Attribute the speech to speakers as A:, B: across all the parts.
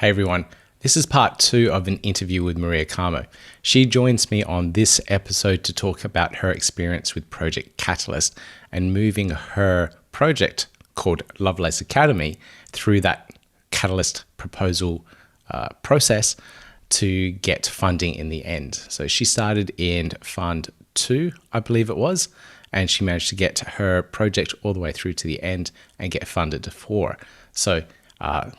A: Hey everyone, this is part 2 of an interview with Maria Carmo. She joins me on this episode to talk about her experience with Project Catalyst and moving her project called Lovelace Academy through that Catalyst proposal process to get funding in the end. So she started in Fund 2, I believe it was, and she managed to get her project all the way through to the end and get funded for. So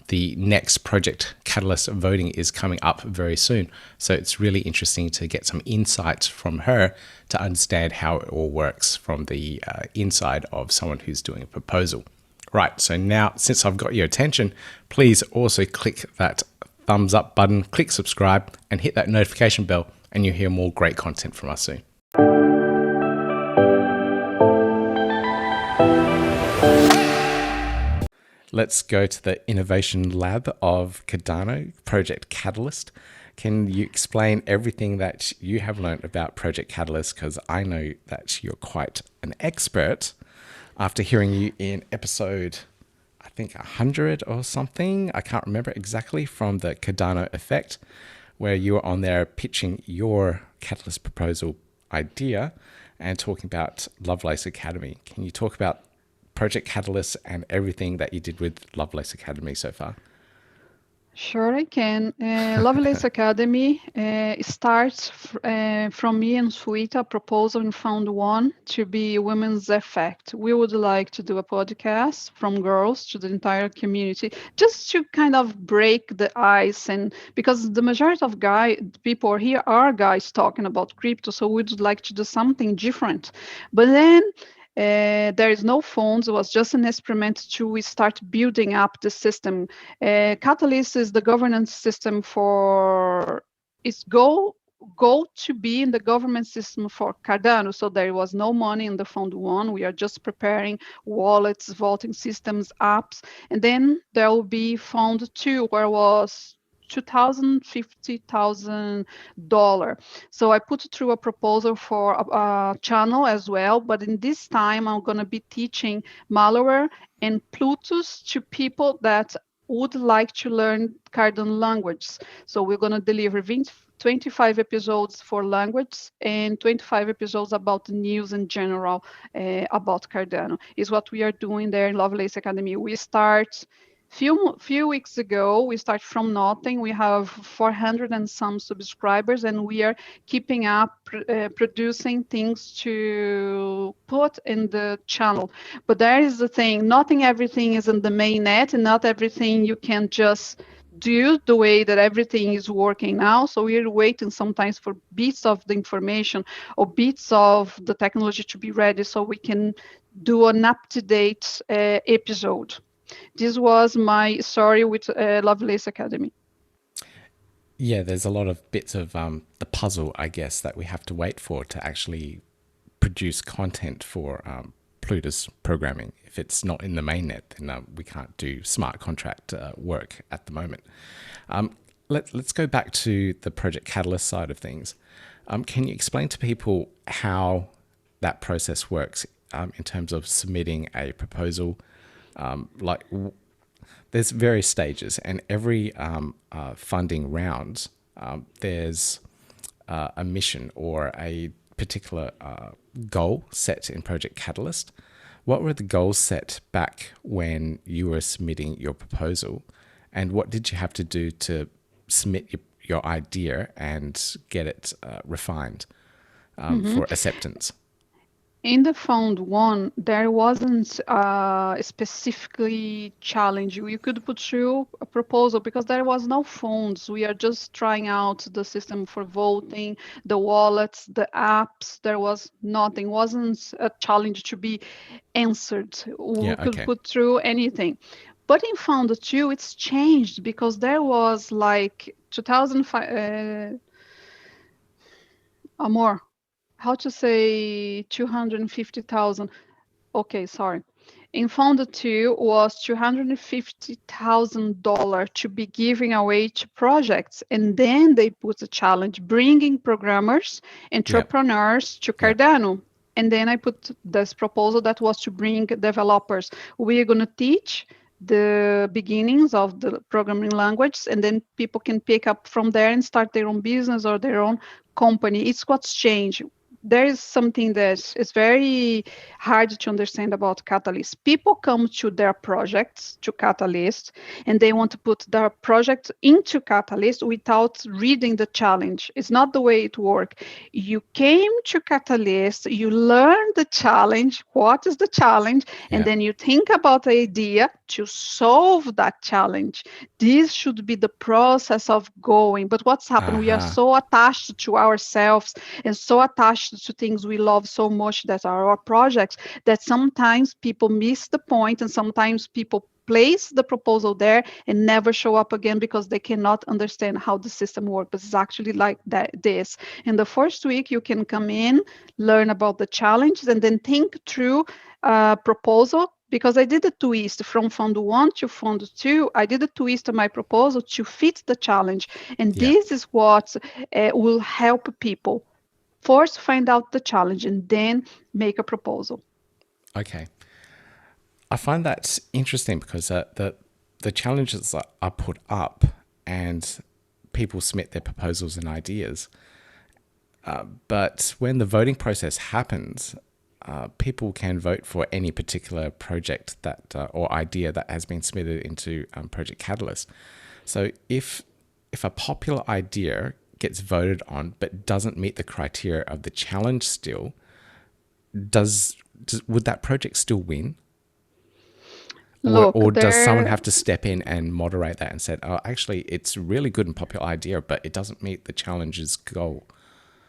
A: the next Project Catalyst voting is coming up very soon. So it's really interesting to get some insights from her to understand how it all works from the inside of someone who's doing a proposal. Right, so now since I've got your attention, please also click that thumbs up button, click subscribe, and hit that notification bell, and you'll hear more great content from us soon. Let's go to the innovation lab of Cardano, Project Catalyst. Can you explain everything that you have learned about Project Catalyst? Because I know that you're quite an expert after hearing you in episode, I think 100 or something. I can't remember exactly, from the Cardano effect, where you were on there pitching your Catalyst proposal idea and talking about Lovelace Academy. Can you talk about Project Catalyst and everything that you did with Lovelace Academy so far?
B: Sure, I can. Lovelace Academy starts from me and Suita, a proposal in Fund 1 to be Women's Effect. We would like to do a podcast from girls to the entire community, just to kind of break the ice, and because the majority of people here are guys talking about crypto, so we'd like to do something different. But then there is no funds. It was just an experiment to start building up the system. Catalyst is the governance system for its goal to be in the government system for Cardano. So there was no money in the Fund 1. We are just preparing wallets, voting systems, apps, and then there will be Fund 2, where was $250,000. So I put through a proposal for a channel as well, but in this time I'm going to be teaching malware and Plutus to people that would like to learn Cardano language. So we're going to deliver 25 episodes for language and 25 episodes about the news in general about Cardano. Is what we are doing there in Lovelace Academy. We start few weeks ago. We start from nothing. We have 400 and some subscribers, and we are keeping up producing things to put in the channel. But there is the thing, not everything is in the main net, and not everything you can just do the way that everything is working now. So we're waiting sometimes for bits of the information or bits of the technology to be ready so we can do an up-to-date episode. This was my story with Lovelace Academy.
A: Yeah, there's a lot of bits of the puzzle, I guess, that we have to wait for to actually produce content for Plutus programming. If it's not in the mainnet, then we can't do smart contract work at the moment. Let's go back to the Project Catalyst side of things. Can you explain to people how that process works in terms of submitting a proposal? There's various stages, and every funding round, there's a mission or a particular goal set in Project Catalyst. What were the goals set back when you were submitting your proposal, and what did you have to do to submit your idea and get it refined for acceptance?
B: In the Fund 1, there wasn't specifically challenge. You could put through a proposal because there was no funds. We are just trying out the system for voting, the wallets, the apps. There was nothing. Wasn't a challenge to be answered. We could put through anything. But in Fund 2, it's changed because there was like 2005, more. How to say 250,000? Okay, sorry. In Fund 2 was $250,000 to be giving away to projects, and then they put a challenge bringing programmers, entrepreneurs to Cardano. And then I put this proposal that was to bring developers. We are going to teach the beginnings of the programming language, and then people can pick up from there and start their own business or their own company. It's what's changed. There is something that is very hard to understand about Catalyst. People come to their projects, to Catalyst, and they want to put their project into Catalyst without reading the challenge. It's not the way it works. You came to Catalyst, you learn the challenge, what is the challenge, and
A: Yeah.
B: then you think about the idea to solve that challenge. This should be the process of going. But what's happened? We are
A: Uh-huh.
B: so attached to ourselves and so attached to things we love so much that are our projects that sometimes people miss the point, and sometimes people place the proposal there and never show up again because they cannot understand how the system works. But it's actually like that. This in the first week you can come in, learn about the challenges, and then think through a proposal. Because I did a twist from fund 1 to fund 2, I did a twist of my proposal to fit the challenge. And
A: Yeah.
B: this is what will help people. First, find out the challenge and then make a proposal.
A: Okay. I find that's interesting because the challenges are put up and people submit their proposals and ideas. But when the voting process happens, people can vote for any particular project that or idea that has been submitted into Project Catalyst. So if a popular idea gets voted on but doesn't meet the criteria of the challenge still, would that project still win?
B: Look,
A: Or does someone
B: there,
A: have to step in and moderate that and say, oh, actually, it's a really good and popular idea, but it doesn't meet the challenge's goal?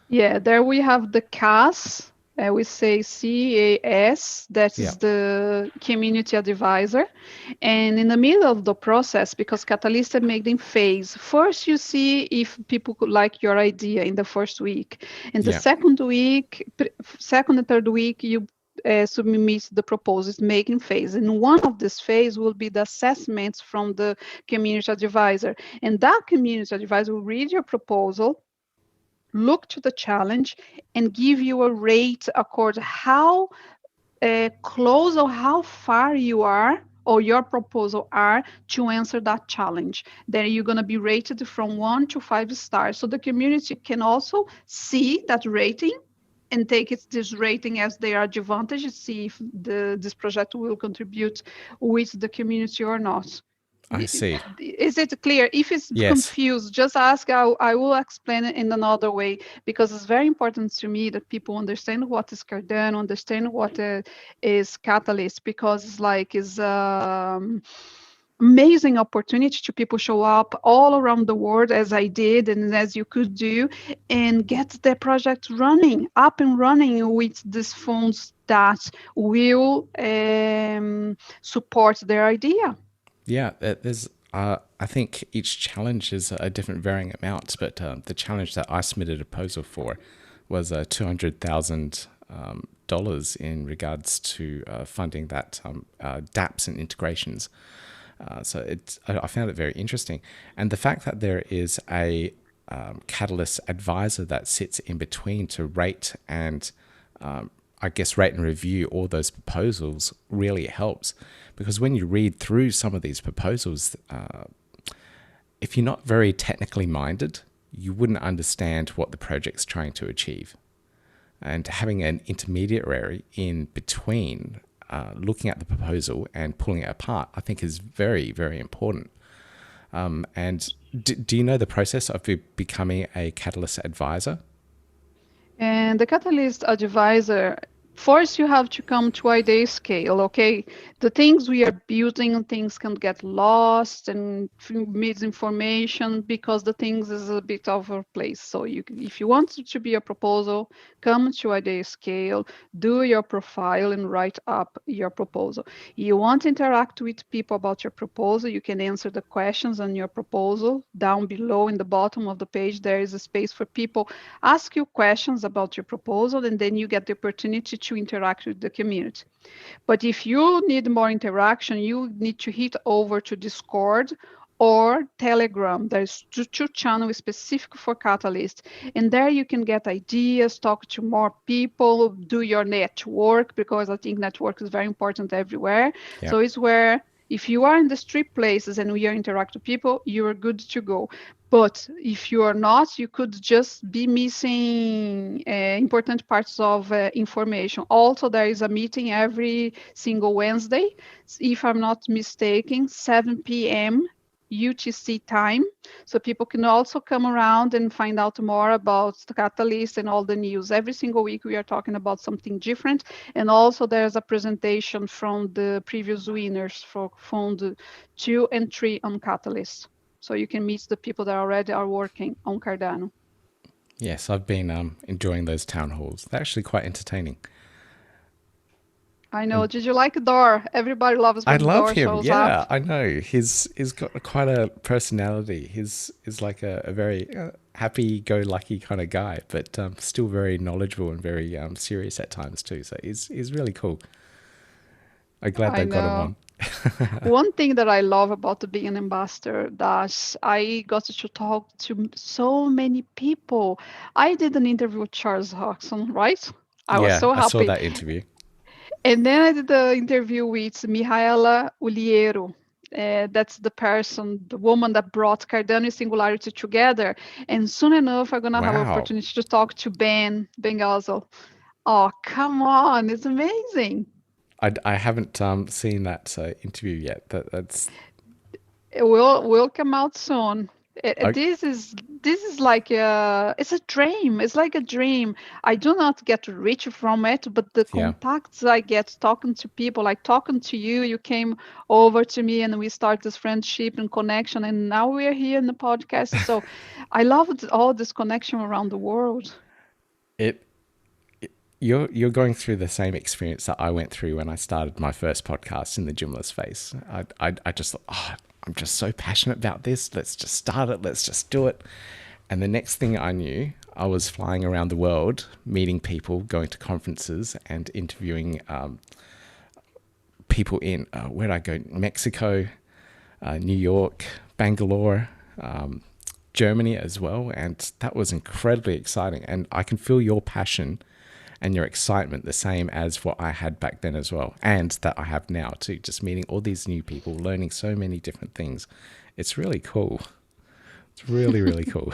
B: yeah, there we have the CAS. We say CAS, that
A: Yeah.
B: is the community advisor. And in the middle of the process, because Catalyst is making phase, first you see if people could like your idea in the first week. In the
A: Yeah.
B: second week, second and third week, you submit the proposals making phase. And one of this phase will be the assessments from the community advisor. And that community advisor will read your proposal, look to the challenge, and give you a rate according how close or how far you are or your proposal are to answer that challenge. Then you're going to be rated from 1 to 5 stars. So the community can also see that rating and take this rating as their advantage, see if this project will contribute with the community or not.
A: I see.
B: Is it clear? If it's
A: Yes.
B: confused, just ask. I will explain it in another way, because it's very important to me that people understand what is Cardano, understand what is Catalyst, because it's amazing opportunity to people show up all around the world as I did and as you could do, and get the project running, up and running with these funds that will support their idea.
A: Yeah. There's, I think each challenge is a different varying amounts, but the challenge that I submitted a proposal for was $200,000 in regards to funding that dApps and integrations. So I found it very interesting. And the fact that there is a Catalyst advisor that sits in between to rate and I guess rate and review all those proposals really helps, because when you read through some of these proposals, if you're not very technically minded, you wouldn't understand what the project's trying to achieve. And having an intermediary in between looking at the proposal and pulling it apart, I think is very, very important. And do you know the process of becoming a Catalyst advisor?
B: And the Catalyst advisor, first you have to come to idea scale, okay? The things we are building, things can get lost and misinformation because the things is a bit over place. So if you want it to be a proposal, come to idea scale, do your profile and write up your proposal. You want to interact with people about your proposal, you can answer the questions on your proposal. Down below in the bottom of the page, there is a space for people ask you questions about your proposal, and then you get the opportunity to interact with the community. But if you need more interaction, you need to hit over to Discord or Telegram. There's two channels specific for Catalyst. And there you can get ideas, talk to more people, do your network, because I think network is very important everywhere.
A: Yeah.
B: So it's where If you are in the street places and we are interact with people, you are good to go. But if you are not, you could just be missing important parts of information. Also, there is a meeting every single Wednesday, if I'm not mistaken, 7 p.m. UTC time. So people can also come around and find out more about the Catalyst and all the news. Every single week we are talking about something different. And also there's a presentation from the previous winners for Fund 2 and 3 on Catalyst. So you can meet the people that already are working on Cardano.
A: Yes, I've been enjoying those town halls. They're actually quite entertaining.
B: I know.
A: And
B: Did you like Dor? Everybody loves
A: I
B: when
A: love
B: Dor
A: him.
B: shows up.
A: Yeah, I know. He's got quite a personality. He's like a very happy-go-lucky kind of guy, but still very knowledgeable and very serious at times too. So he's really cool. I'm glad
B: I
A: they've got him
B: know.
A: on.
B: One thing that I love about being an ambassador that I got to talk to so many people. I did an interview with Charles Hodgson, right? I was
A: Yeah,
B: so
A: I saw
B: happy.
A: that interview.
B: And then I did the interview with Mihaela Uliero. That's the person, the woman that brought Cardano and Singularity together. And soon enough, I'm gonna have an
A: Wow.
B: opportunity to talk to Ben Gazzle. Oh, come on, it's amazing.
A: I haven't seen that interview yet. That's
B: It will come out soon.
A: I,
B: This is like it's a dream. It's like a dream. I do not get rich from it, but the
A: yeah.
B: contacts I get talking to people, like talking to you, you came over to me and we start this friendship and connection, and now we're here in the podcast. So I love all this connection around the world.
A: It you're going through the same experience that I went through when I started my first podcast in the gymless phase. I just thought, oh, I'm just so passionate about this. Let's just start it. Let's just do it. And the next thing I knew, I was flying around the world, meeting people, going to conferences, and interviewing people in where did I go? Mexico, New York, Bangalore, Germany as well. And that was incredibly exciting. And I can feel your passion and your excitement the same as what I had back then as well, and that I have now too. Just meeting all these new people, learning so many different things. It's really cool. It's really, really cool.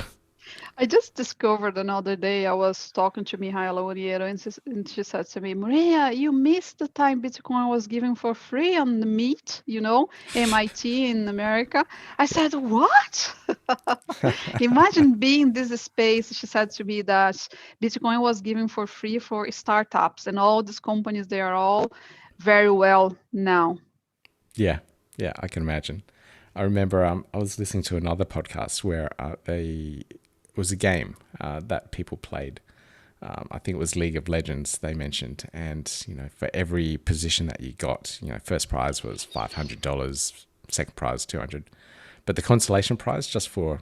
B: I just discovered another day I was talking to Mihaela Uriero and she said to me, Maria, you missed the time Bitcoin was given for free on the Meet, MIT in America. I said, what? Imagine being this space. She said to me that Bitcoin was given for free for startups and all these companies, they are all very well now.
A: Yeah, yeah, I can imagine. I remember I was listening to another podcast where it was a game that people played. I think it was League of Legends they mentioned, and for every position that you got, first prize was $500, second prize $200, but the consolation prize just for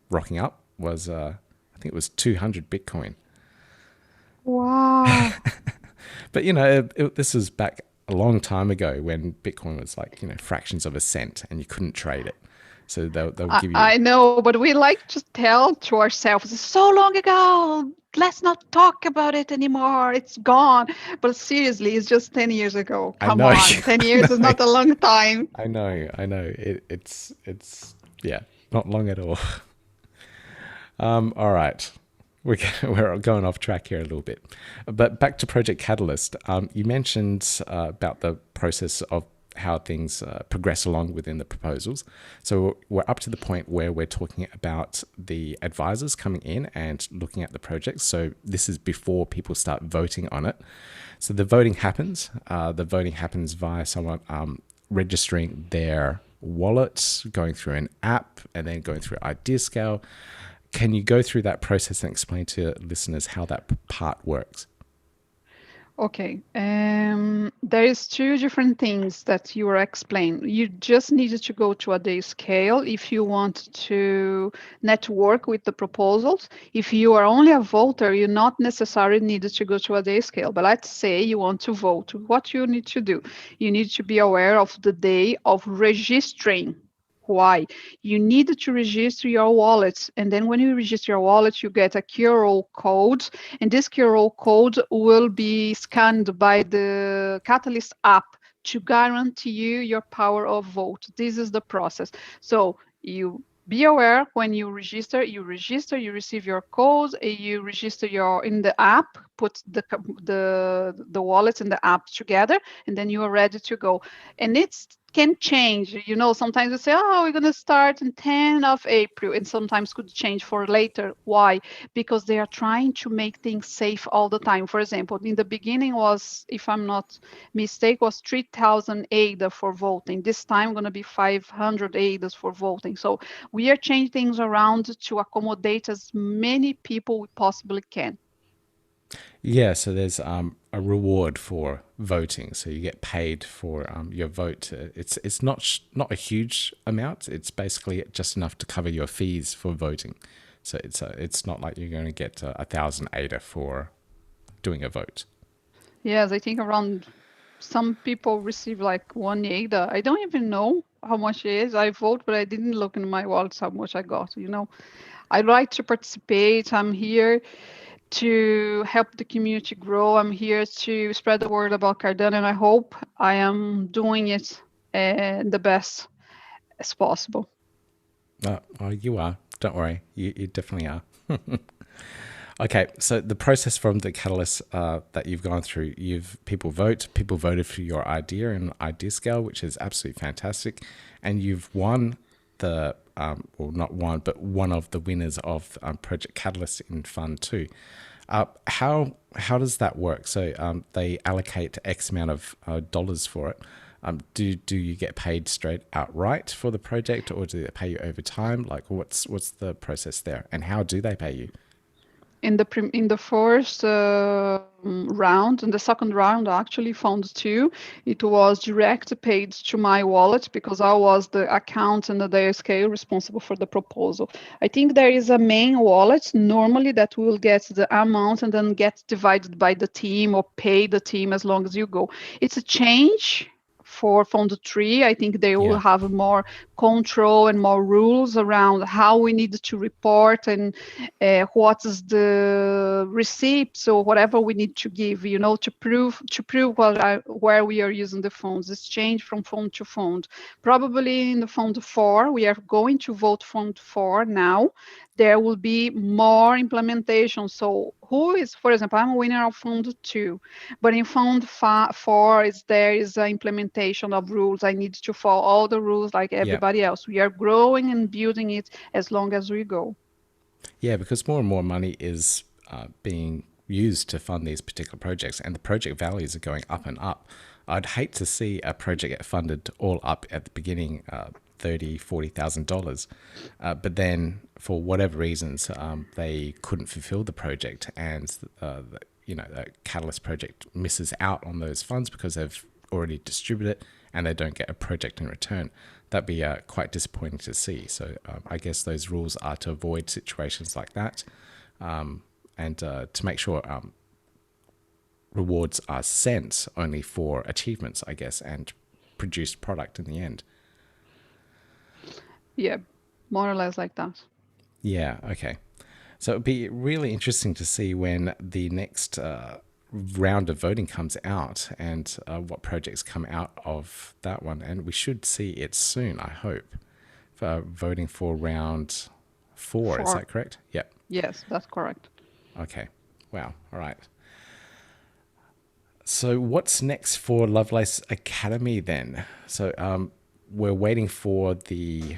A: rocking up was I think it was 200 Bitcoin.
B: Wow.
A: But this was back a long time ago when Bitcoin was like fractions of a cent and you couldn't trade it. So they'll give you.
B: I know, but we like to tell to ourselves, it's so long ago. Let's not talk about it anymore. It's gone. But seriously, it's just 10 years ago.
A: I
B: Come
A: know.
B: on. 10 years is not a long time.
A: I know. It's yeah, not long at all. All right. We're going off track here a little bit, but back to Project Catalyst. You mentioned about the process of how things progress along within the proposals. So we're up to the point where we're talking about the advisors coming in and looking at the project. So this is before people start voting on it. So the voting happens. The voting happens via someone registering their wallet, going through an app, and then going through IdeaScale. Can you go through that process and explain to listeners how that part works?
B: Okay. There is two different things that you were explaining. You just needed to go to a day scale if you want to network with the proposals. If you are only a voter, you not necessarily needed to go to a day scale. But let's say you want to vote. What you need to do? You need to be aware of the day of registering. Why? You need to register your wallet. And then when you register your wallet, you get a QR code. And this QR code will be scanned by the Catalyst app to guarantee your power of vote. This is the process. So you be aware when you register, you receive your code, you register your in the app, put the wallet and the app together, and then you are ready to go. And it's can change. You know, sometimes you say, oh, we're going to start in 10 of April, and sometimes could change for later. Why? Because they are trying to make things safe all the time. For example, in the beginning was, if I'm not mistake, was 3,000 ADA for voting. This time going to be 500 ADAs for voting. So we are changing things around to accommodate as many people we possibly can.
A: Yeah, so there's a reward for voting, so you get paid for your vote. It's not a huge amount. It's basically just enough to cover your fees for voting. So it's not like you're going to get 1,000 ADA for doing a vote.
B: Yes, I think around some people receive like 1 ADA. I don't even know how much it is. I vote, but I didn't look in my wallet how much I got. You know, I like to participate. I'm here to help the community grow. I'm here to spread the word about Cardano, and I hope I am doing it the best as possible.
A: Oh, you are. Don't worry. You definitely are. Okay, so the process from the catalyst that you've gone through, people voted for your idea and idea scale, which is absolutely fantastic, and you've won the well, not one, but one of the winners of Project Catalyst in Fund 2. How does that work? So they allocate X amount of dollars for it. Do you get paid straight outright for the project, or do they pay you over time? Like, what's the process there, and how do they pay you?
B: In the first round, in the second round, actually, Fund 2, it was direct paid to my wallet because I was the account and the scale responsible for the proposal. I think there is a main wallet normally that will get the amount and then get divided by the team or pay the team as long as you go. It's a change for Fund 3. I think they will
A: Yeah.
B: have more control and more rules around how we need to report and what is the receipts or whatever we need to give, you know, to prove where we are using the funds. It's changed from fund to fund. Probably in the Fund 4, we are going to vote Fund 4 now. There will be more implementation. So who is, for example, I'm a winner of Fund 2, but in Fund 4 there is an implementation of rules. I need to follow all the rules like everybody else. We are growing and building it as long as we go.
A: Yeah, because more and more money is being used to fund these particular projects, and the project values are going up and up. I'd hate to see a project get funded all up at the beginning, $30,000-$40,000, but then for whatever reasons they couldn't fulfill the project, and the Catalyst project misses out on those funds because they've already distributed it and they don't get a project in return. That'd be quite disappointing to see. So I guess those rules are to avoid situations like that, and to make sure rewards are sent only for achievements, I guess, and produced product in the end.
B: Yeah, more or less like that.
A: Yeah, okay. So it'd be really interesting to see when the next round of voting comes out and what projects come out of that one. And we should see it soon, I hope, for voting for round 4. Is that correct? Yep.
B: Yes, that's correct.
A: Okay. Wow. All right. So what's next for Lovelace Academy then? So we're waiting for the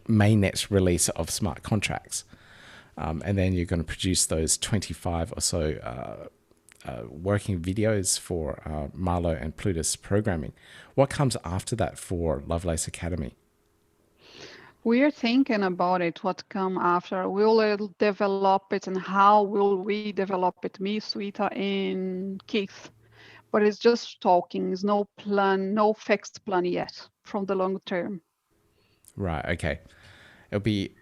A: mainnet release of smart contracts. And then you're going to produce those 25 or so working videos for Marlo and Plutus programming. What comes after that for Lovelace Academy?
B: We are thinking about it, what come after. Will it develop it and how will we develop it, me, Sweeta, and Keith? But it's just talking, there's no plan, no fixed plan yet from the long term.
A: Right, okay. It'll be,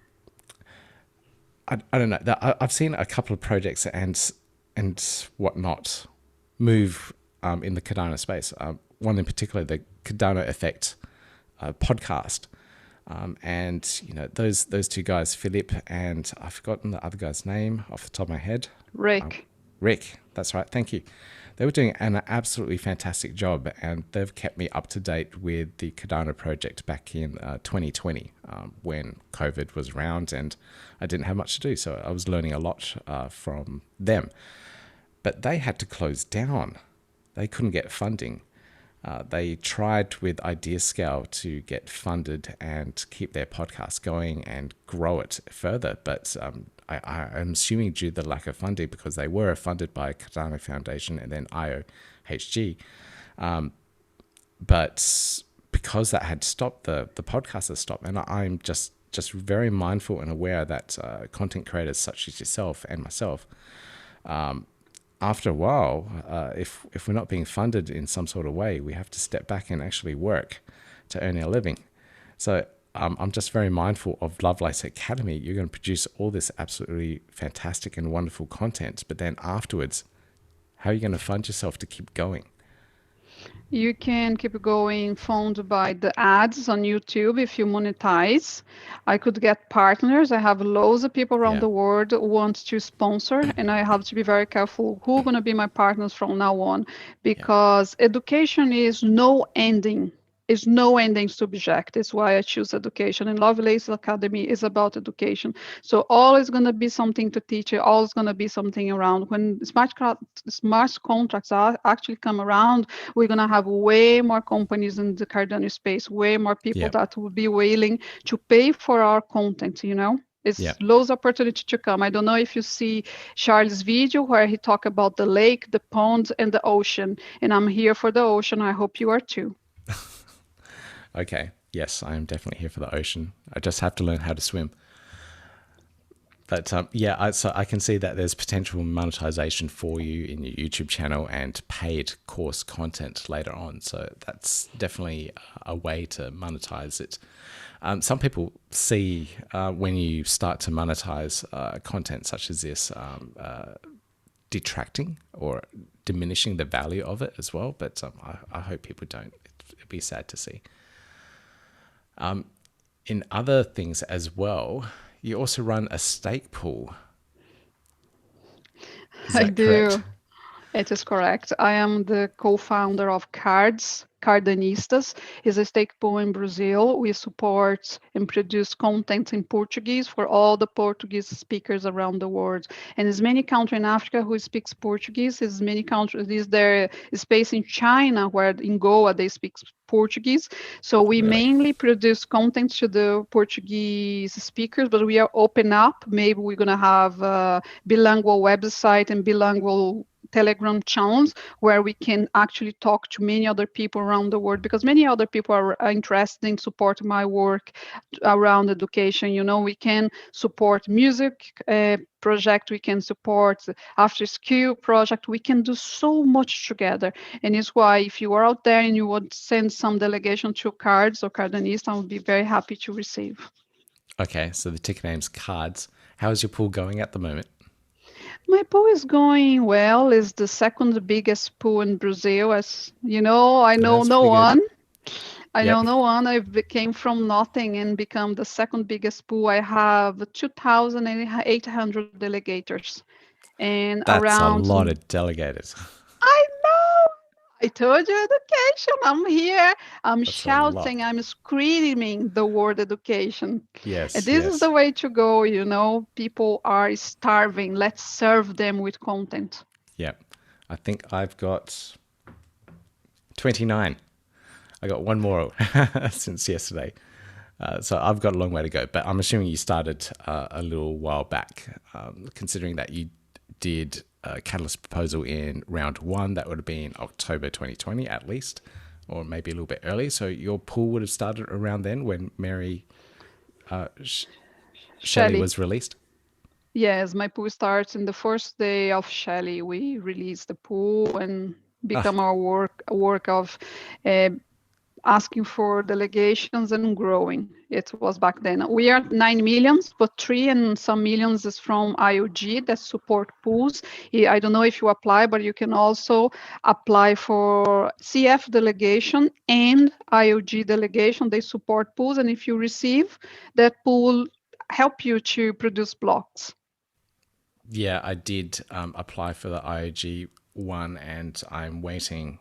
A: I don't know. I've seen a couple of projects and whatnot move in the Cardano space. One in particular, the Cardano Effect podcast. And those two guys, Philip and I've forgotten the other guy's name off the top of my head.
B: Rick.
A: Rick. That's right. Thank you. They were doing an absolutely fantastic job, and they've kept me up to date with the Cardano project back in 2020 when COVID was around and I didn't have much to do. So I was learning a lot from them. But they had to close down. They couldn't get funding. They tried with IdeaScale to get funded and keep their podcast going and grow it further. But I'm assuming due to the lack of funding, because they were funded by Cardano Foundation and then IOHG. But because that had stopped, the podcast has stopped. And I'm just very mindful and aware that content creators such as yourself and myself, after a while, if we're not being funded in some sort of way, we have to step back and actually work to earn our living. So I'm just very mindful of Lovelace Academy. You're going to produce all this absolutely fantastic and wonderful content, but then afterwards, how are you going to fund yourself to keep going?
B: You can keep going funded by the ads on YouTube if you monetize. I could get partners. I have loads of people around the world who want to sponsor, and I have to be very careful who are going to be my partners from now on, because education is no ending. Is no ending subject. That's why I choose education. And Lovelace Academy is about education. So all is going to be something to teach you. All is going to be something around. When smart contracts are actually come around, we're going to have way more companies in the Cardano space, way more people that will be willing to pay for our content, you know? It's loads of opportunity to come. I don't know if you see Charles' video where he talked about the lake, the pond, and the ocean. And I'm here for the ocean. I hope you are too.
A: Okay. Yes, I am definitely here for the ocean. I just have to learn how to swim. But so I can see that there's potential monetization for you in your YouTube channel and paid course content later on. So that's definitely a way to monetize it. Some people see when you start to monetize content such as this detracting or diminishing the value of it as well. But I hope people don't. It'd be sad to see. In other things as well, you also run a stake pool.
B: I do. Correct? It is correct. I am the co-founder of Cardanistas. It's a stake pool in Brazil. We support and produce content in Portuguese for all the Portuguese speakers around the world. And there's many countries in Africa who speaks Portuguese. There's many countries. There's there space in China where in Goa they speak Portuguese. So we mainly produce content to the Portuguese speakers, but we are open up. Maybe we're going to have a bilingual website and bilingual Telegram channels where we can actually talk to many other people around the world, because many other people are interested in supporting my work around education. You know, we can support music project, we can support after school project, we can do so much together. And it's why if you are out there and you would send some delegation to Cards or Cardanista, I would be very happy to receive.
A: Okay, so the ticker name's Cards. How is your pool going at the moment?
B: My pool is going well. It's the second biggest pool in Brazil. As you know, I know no one. I know no one. I came from nothing and become the second biggest pool. I have 2,800 delegators. And
A: that's
B: around...
A: a lot of delegators.
B: I know. I told you education. I'm here. I'm shouting. I'm screaming the word education.
A: Yes.
B: And this is the way to go. You know, people are starving. Let's serve them with content.
A: Yeah. I think I've got 29. I got one more since yesterday. So I've got a long way to go. But I'm assuming you started a little while back, considering that you did a Catalyst proposal in round 1. That would have been October 2020 at least, or maybe a little bit early. So your pool would have started around then when Mary Shelley was released?
B: Yes, my pool starts in the first day of Shelley. We release the pool and become our work of asking for delegations and growing. It was back then. We are 9 millions, but 3 and some millions is from IOG that support pools. I don't know if you apply, but you can also apply for CF delegation and IOG delegation. They support pools, and if you receive, that pool help you to produce blocks.
A: Yeah, I did apply for the IOG one, and I'm waiting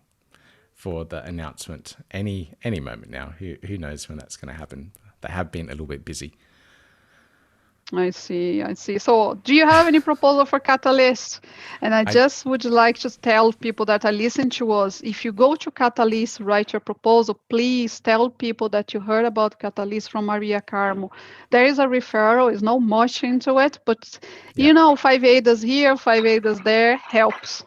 A: for the announcement any moment now. Who knows when that's going to happen? They have been a little bit busy.
B: I see, I see. So, do you have any proposal for Catalyst? And I
A: I
B: just would like to tell people that are listening to us, if you go to Catalyst, write your proposal, please tell people that you heard about Catalyst from Maria Carmo. There is a referral, it's not much into it, but
A: Yeah,
B: 5 ADAs here, 5 ADAs there helps.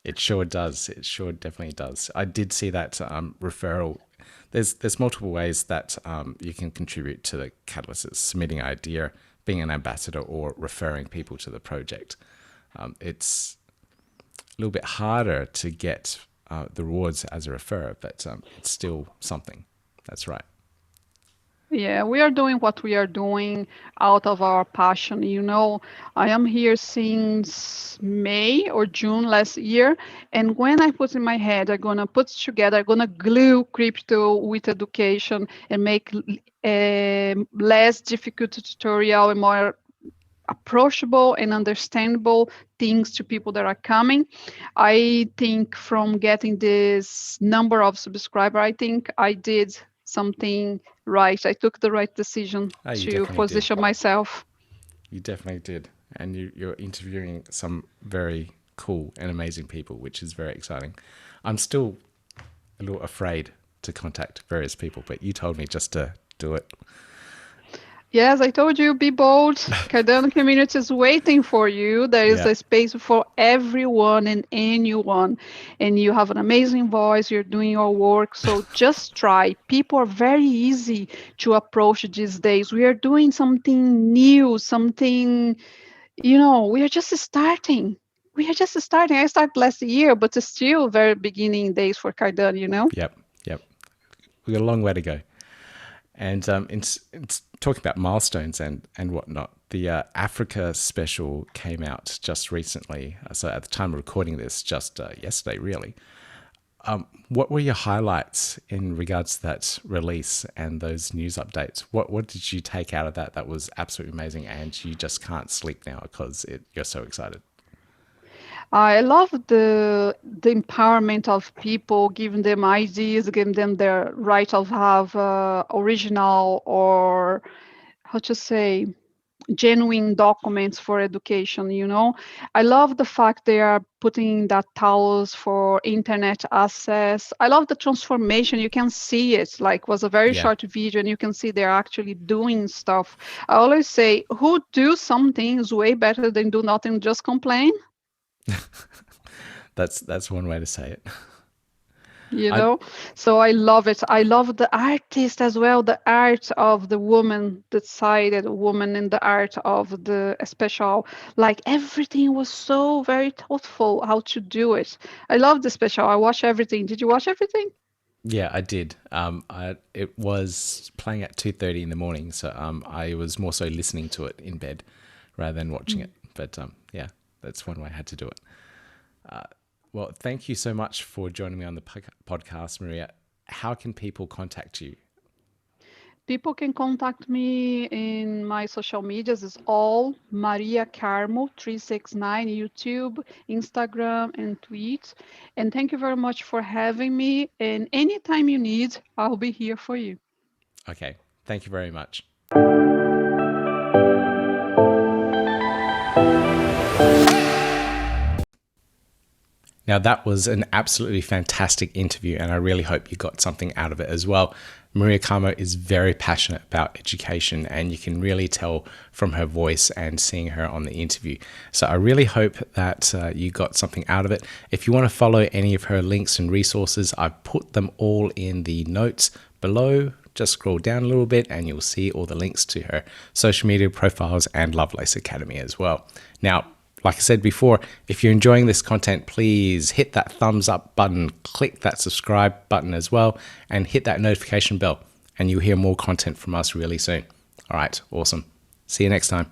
A: it sure does. It sure definitely does. I did see that referral. There's multiple ways that you can contribute to the Catalyst: it's submitting an idea, being an ambassador, or referring people to the project. It's a little bit harder to get the rewards as a referrer, but it's still something. That's right.
B: Yeah, we are doing what we are doing out of our passion. I am here since May or June last year. And when I put in my head, I'm going to put together, I'm going to glue crypto with education and make less difficult tutorial and more approachable and understandable things to people that are coming. I think from getting this number of subscribers, I think I did something right. I took the right decision
A: Oh, you
B: to
A: definitely did.
B: position myself.
A: You definitely did. And you're interviewing some very cool and amazing people, which is very exciting. I'm still a little afraid to contact various people, but you told me just to do it.
B: Yes, I told you, be bold. Cardano community is waiting for you. There is
A: Yeah.
B: a space for everyone and anyone. And you have an amazing voice. You're doing your work. So just try. People are very easy to approach these days. We are doing something new, something, we are just starting. We are just starting. I started last year, but it's still very beginning days for Cardano.
A: Yep. Yep. We've got a long way to go. And it's talking about milestones and whatnot. The Africa special came out just recently. So at the time of recording this, just yesterday, really. What were your highlights in regards to that release and those news updates? What did you take out of that that was absolutely amazing and you just can't sleep now because you're so excited?
B: I love the empowerment of people, giving them ideas, giving them their right of have original or how to say genuine documents for education. I love the fact they are putting that tools for internet access. I love the transformation. You can see it, like was a very
A: Yeah,
B: short video and you can see they're actually doing stuff. I always say who do something is way better than do nothing, just complain.
A: that's one way to say it.
B: you
A: I
B: know so I love it. I love the artist as well, the art of the woman, the sided woman, and the art of the special. Like everything was so very thoughtful how to do it. I love the special. I watch everything. Did you watch everything?
A: Yeah, I did. It was playing at 2:30 in the morning, so I was more so listening to it in bed rather than watching it. But yeah, that's one way I had to do it. Well, thank you so much for joining me on the podcast, Maria. How can people contact you?
B: People can contact me in my social medias. It's all Maria Carmo 369, YouTube, Instagram, and tweet. And thank you very much for having me. And anytime you need, I'll be here for you.
A: Okay, thank you very much. Now, that was an absolutely fantastic interview, and I really hope you got something out of it as well. Maria Carmo is very passionate about education, and you can really tell from her voice and seeing her on the interview. So I really hope that you got something out of it. If you want to follow any of her links and resources, I've put them all in the notes below. Just scroll down a little bit and you'll see all the links to her social media profiles and Lovelace Academy as well. Now, like I said before, if you're enjoying this content, please hit that thumbs up button, click that subscribe button as well, and hit that notification bell, and you'll hear more content from us really soon. All right, awesome. See you next time.